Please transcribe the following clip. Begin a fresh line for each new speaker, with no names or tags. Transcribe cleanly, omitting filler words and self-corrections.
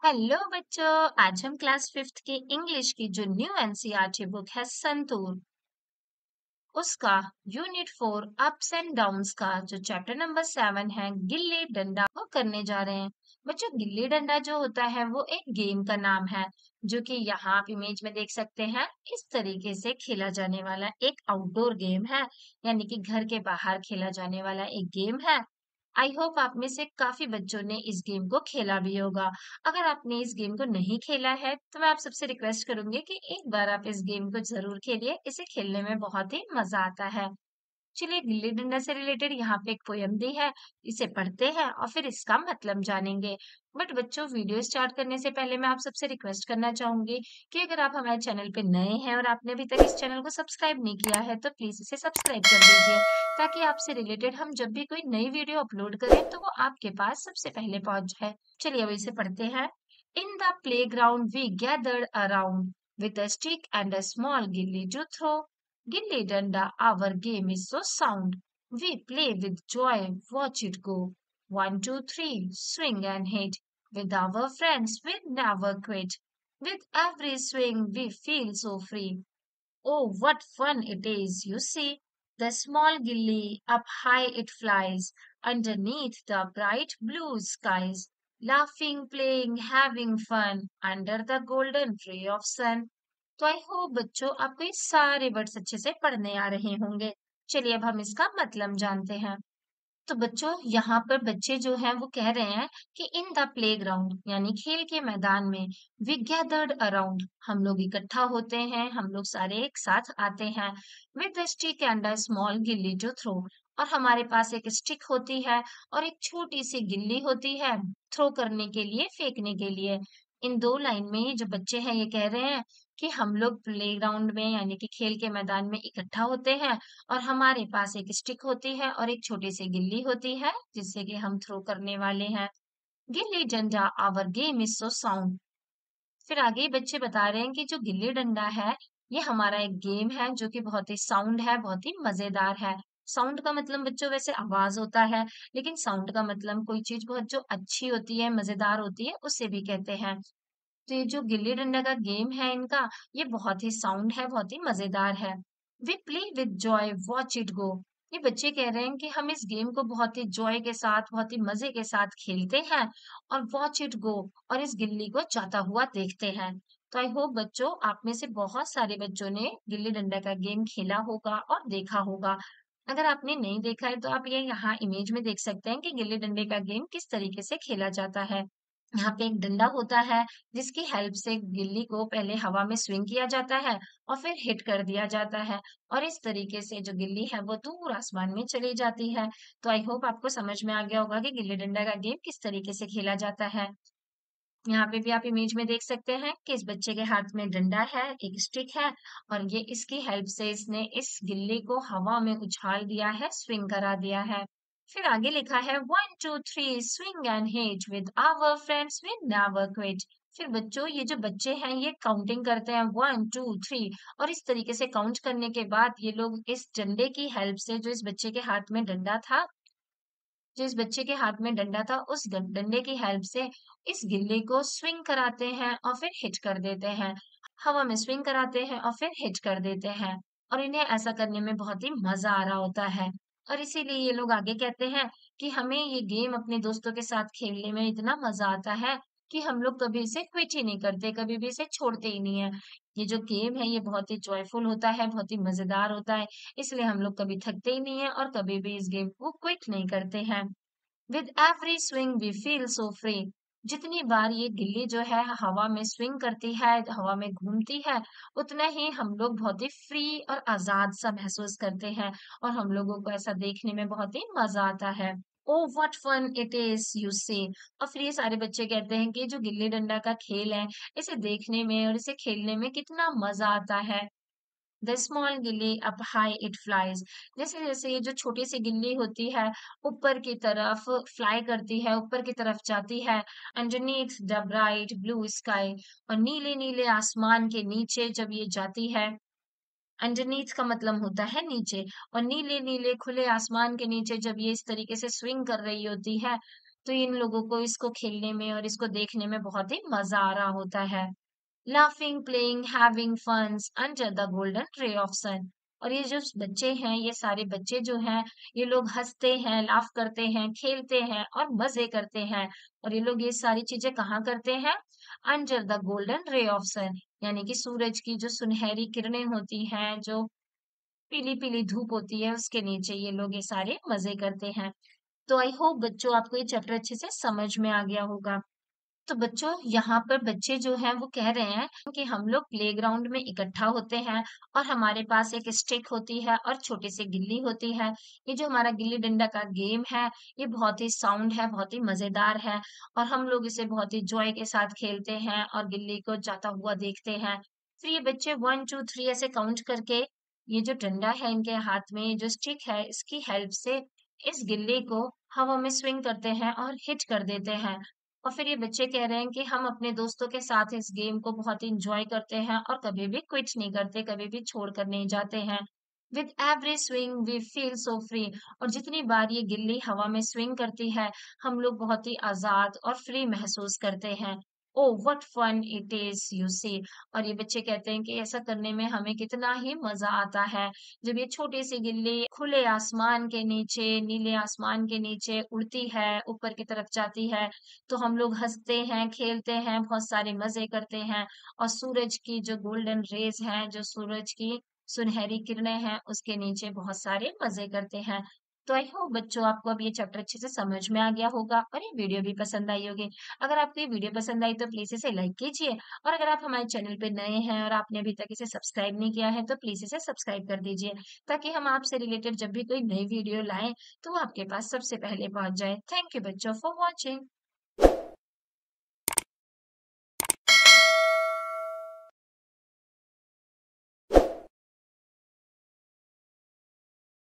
Hello बच्चों। आज हम क्लास फिफ्थ की इंग्लिश की जो न्यू एनसीईआरटी बुक है संतूर, उसका यूनिट 4 अप्स एंड डाउन्स का जो चैप्टर नंबर 7 है गिल्ली डंडा वो करने जा रहे हैं। बच्चों, गिल्ली डंडा जो होता है वो एक गेम का नाम है जो कि यहाँ आप इमेज में देख सकते हैं। इस तरीके से खेला जाने वाला एक आउटडोर गेम है, यानी कि घर के बाहर खेला जाने वाला एक गेम है। आई होप आप में से काफी बच्चों ने इस गेम को खेला भी होगा। अगर आपने इस गेम को नहीं खेला है तो मैं आप सबसे रिक्वेस्ट करूंगी कि एक बार आप इस गेम को जरूर खेलिए। इसे खेलने में बहुत ही मजा आता है। चलिए, गिल्ली डंडा से रिलेटेड यहाँ पे एक पोयम दी है, इसे पढ़ते हैं और फिर इसका मतलब जानेंगे। बट बच्चों, वीडियो स्टार्ट करने से पहले मैं आप सबसे रिक्वेस्ट करना चाहूंगी कि अगर आप हमारे चैनल पे नए हैं और आपने अभी तक इस चैनल को सब्सक्राइब नहीं किया है तो प्लीज इसे सब्सक्राइब कर दीजिए, ताकि आपसे रिलेटेड हम जब भी कोई नई वीडियो अपलोड करें तो वो आपके पास सबसे पहले पहुंच जाए। चलिए अब इसे पढ़ते हैं। In the playground we gathered around with a stick and a small gilly to throw. Gilly danda, our game is so sound. We play with joy, watch it go. 1, 2, 3, swing and hit. With our friends, we never quit. With every swing, we feel so free. Oh, what fun it is, you see. The small gilly, up high it flies, underneath the bright blue skies. Laughing, playing, having fun, under the golden ray of sun. तो I hope बच्चों आपको ये सारे words अच्छे से पढ़ने आ रहे होंगे। चलिए अब हम इसका मतलब जानते हैं। तो बच्चों, यहाँ पर बच्चे जो हैं वो कह रहे हैं कि इन द प्लेग्राउंड यानी खेल के मैदान में, वी गैदर्ड अराउंड हम लोग इकट्ठा होते हैं, हम लोग सारे एक साथ आते हैं। With the stick and a small गिल्ली टू थ्रो, और हमारे पास एक स्टिक होती है और एक छोटी सी गिल्ली होती है थ्रो करने के लिए, फेंकने के लिए। इन दो लाइन में ये जो बच्चे हैं ये कह रहे हैं कि हम लोग प्लेग्राउंड में यानी कि खेल के मैदान में इकट्ठा होते हैं और हमारे पास एक स्टिक होती है और एक छोटी सी गिल्ली होती है जिससे कि हम थ्रो करने वाले हैं। Gilli danda our game is so sound. फिर आगे ही बच्चे बता रहे हैं कि जो गिल्ली डंडा है ये हमारा एक गेम है जो कि बहुत ही साउंड है, बहुत ही मजेदार है। साउंड का मतलब बच्चों वैसे आवाज होता है, लेकिन साउंड का मतलब कोई चीज बहुत जो अच्छी होती है, मजेदार होती है, उसे भी कहते हैं। तो ये जो गिल्ली डंडा का गेम है इनका, ये बहुत ही साउंड है, बहुत ही मजेदार है। We play with joy, watch it go. ये बच्चे कह रहे हैं कि हम इस गेम को बहुत ही जॉय के साथ, बहुत ही मजे के साथ खेलते हैं और वॉच इट गो, और इस गिल्ली को जाता हुआ देखते हैं। तो आई होप बच्चों आप में से बहुत सारे बच्चों ने गिल्ली डंडा का गेम खेला होगा और देखा होगा। अगर आपने नहीं देखा है तो आप ये यहाँ इमेज में देख सकते हैं कि गिल्ली डंडे का गेम किस तरीके से खेला जाता है। यहाँ पे एक डंडा होता है जिसकी हेल्प से गिल्ली को पहले हवा में स्विंग किया जाता है और फिर हिट कर दिया जाता है, और इस तरीके से जो गिल्ली है वो दूर आसमान में चली जाती है। तो आई होप आपको समझ में आ गया होगा कि गिल्ली डंडा का गेम किस तरीके से खेला जाता है। यहाँ पे भी आप इमेज में देख सकते हैं कि इस बच्चे के हाथ में डंडा है, एक स्टिक है, और ये इसकी हेल्प से इसने इस गिल्ली को हवा में उछाल दिया है, स्विंग करा दिया है। फिर आगे लिखा है 1, 2, 3 swing and hit with our friends we never quit. फिर बच्चों ये जो बच्चे हैं ये काउंटिंग करते हैं 1, 2, 3, और इस तरीके से काउंट करने के बाद ये लोग इस डंडे की हेल्प से, जो इस बच्चे के हाथ में डंडा था, जिस बच्चे के हाथ में डंडा था उस डंडे की हेल्प से इस गिल्ली को स्विंग कराते हैं और फिर हिट कर देते हैं। हवा में स्विंग कराते हैं और फिर हिट कर देते हैं, और इन्हें ऐसा करने में बहुत ही मजा आ रहा होता है। और इसीलिए ये लोग आगे कहते हैं कि हमें ये गेम अपने दोस्तों के साथ खेलने में इतना मजा आता है कि हम लोग कभी इसे क्विट ही नहीं करते, कभी भी इसे छोड़ते ही नहीं है। ये जो गेम है ये बहुत ही जॉयफुल होता है, बहुत ही मजेदार होता है, इसलिए हम लोग कभी थकते ही नहीं है और कभी भी इस गेम को क्विट नहीं करते हैं। With every swing we feel so free. जितनी बार ये गिल्ली जो है हवा में स्विंग करती है, हवा में घूमती है, उतना ही हम लोग बहुत ही फ्री और आजाद सा महसूस करते हैं, और हम लोगों को ऐसा देखने में बहुत ही मजा आता है। Oh what fun it is, you see. और फिर ये सारे बच्चे कहते हैं कि जो गिल्ली डंडा का खेल है, इसे देखने में और इसे खेलने में कितना मजा आता है। द स्मॉल गिल्ली अप हाई इट फ्लाइज। जैसे जैसे ये जो छोटी सी गिल्ली होती है ऊपर की तरफ फ्लाई करती है, ऊपर की तरफ जाती है, underneath the bright blue sky, और नीले नीले आसमान के नीचे जब ये जाती है, अंडरनीथ का मतलब होता है नीचे, और नीले नीले खुले आसमान के नीचे जब ये इस तरीके से स्विंग कर रही होती है, तो इन लोगों को इसको खेलने में और इसको देखने में बहुत ही मजा आ रहा होता है। Laughing, playing, having funs under the golden ray of sun. और ये जो बच्चे हैं, ये सारे बच्चे जो हैं, ये लोग हंसते हैं, लाफ करते हैं, खेलते हैं और मजे करते हैं। और ये लोग ये सारी चीजें कहाँ करते हैं? Under the golden ray of sun, यानी कि सूरज की जो सुनहरी किरणें होती हैं, जो पीली पीली धूप होती है, उसके नीचे ये लोग ये सारे मजे करते हैं। तो आई होप बच्चों आपको ये चैप्टर अच्छे से समझ में आ गया होगा। तो बच्चों यहाँ पर बच्चे जो हैं वो कह रहे हैं कि हम लोग प्लेग्राउंड में इकट्ठा होते हैं और हमारे पास एक स्टिक होती है और छोटी सी गिल्ली होती है। ये जो हमारा गिल्ली डंडा का गेम है, ये बहुत ही साउंड है, बहुत ही मजेदार है और हम लोग इसे बहुत ही जॉय के साथ खेलते हैं और गिल्ली को जाता हुआ देखते हैं। फिर ये बच्चे 1 2 3 ऐसे काउंट करके ये जो डंडा है इनके हाथ में, ये जो स्टिक है, इसकी हेल्प से इस गिल्ली को हवा में स्विंग करते हैं और हिट कर देते हैं। और फिर ये बच्चे कह रहे हैं कि हम अपने दोस्तों के साथ इस गेम को बहुत ही इंजॉय करते हैं और कभी भी क्विट नहीं करते, कभी भी छोड़ कर नहीं जाते हैं। With every swing we feel so free. और जितनी बार ये गिल्ली हवा में स्विंग करती है, हम लोग बहुत ही आजाद और फ्री महसूस करते हैं। Oh what fun it is you see. और ये बच्चे कहते हैं कि ऐसा करने में हमें कितना ही मजा आता है, जब ये छोटी सी गिल्ली खुले आसमान के नीचे, नीले आसमान के नीचे उड़ती है, ऊपर की तरफ जाती है, तो हम लोग हँसते हैं, खेलते हैं, बहुत सारे मज़े करते हैं और सूरज की जो गोल्डन रेज़ हैं, जो सूरज की सुनहरी किरणें हैं, उसके नीचे बहुत सारे मज़े करते हैं। तो आई होप बच्चों आपको अब ये चैप्टर अच्छे से समझ में आ गया होगा और ये वीडियो भी पसंद आई होगी। अगर आपको ये वीडियो पसंद आई तो प्लीज़ इसे लाइक कीजिए और अगर आप हमारे चैनल पे नए हैं और आपने अभी तक इसे सब्सक्राइब नहीं किया है, तो प्लीज़ इसे सब्सक्राइब कर दीजिए, ताकि हम आपसे रिलेटेड जब भी कोई नई वीडियो लाएँ, तो वो आपके पास सबसे पहले पहुँच जाए। थैंक यू बच्चों फॉर वॉचिंग।